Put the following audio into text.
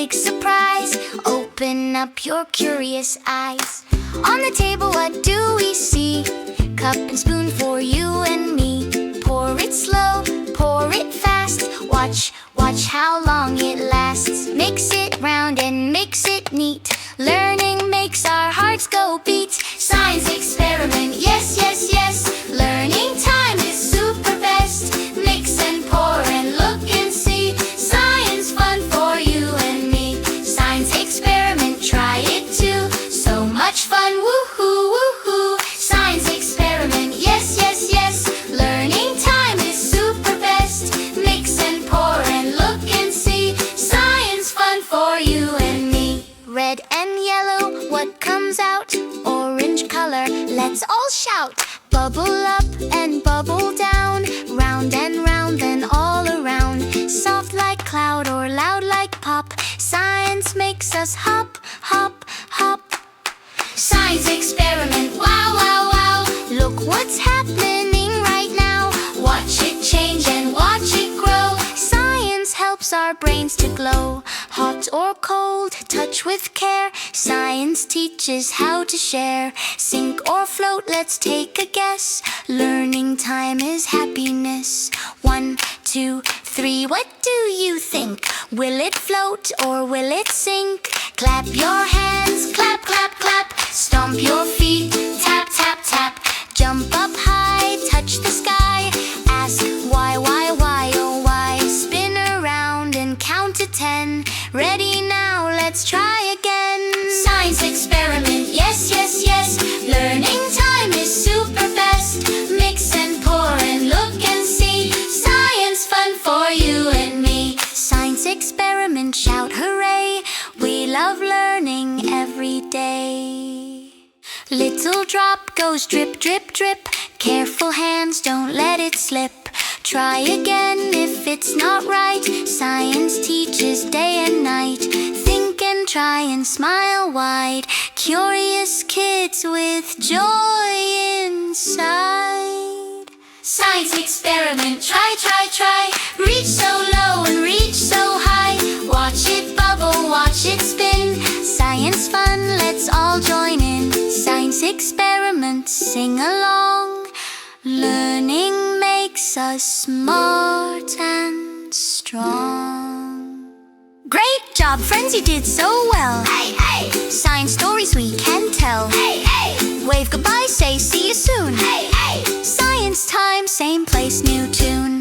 big surprise. Open up your curious eyes. On the table, what do we see? Cup and spoon for you and me. Pour it slow, pour it fast. Watch how long it lasts. Mix it round and mix it neat. Learning makes our hearts go beat. Science experiment, yes, yes, yes. Learning time is super best. Mix and pour and look and see. Science fun for you and me. Science experiment, try it too. So much fun, woohoo, woohoo. Science experiment, yes, yes, yes. Learning time is super best. Mix and pour and look and see. Science fun for you and me. Red and yellow, what comes out? Orange color, let's all shout. Bubble up and bubble down. Round and round, then all around. Soft like cloud or loud like pop. Science makes us hop, hop, hop. Science experiment, wow, wow, wow. Look what's happening right now. Watch it change and watch it grow. Science helps our brains to glow. Hot or cold, touch with care. Science teaches how to share. Sink or float, let's take a guess. Learning time is happiness. 1, 2, 3, what do you think? Will it float or will it sink? Clap your hands, clap, clap, clap. Stomp your feet, tap, tap, tap. Jump up high, touch the sky. Ask why, oh why. Spin around and count to 10. Ready now, let's try again. Science experiment, yes, yes, yes. Learning time is super best. Mix and pour and look and see. Science fun for you and me. Science experiment, shout hooray. We love learning every day. Little drop goes drip, drip, drip. Careful hands, don't let it slip. Try again if it's not right. Science teaches day and night. Think and try and smile wide. Curious kids with joy inside. Science experiment, try, try, try. Reach so low and reach so high. Watch it bubble, watch it spin. Science fun, let's all join in. Science experiment, sing along. Learning makes us smart and strong. Great job, friends, you did so well. Hey, hey. Science stories we can tell. Hey, hey. Wave goodbye, say see you soon. Hey, hey. Science time, same place, new too.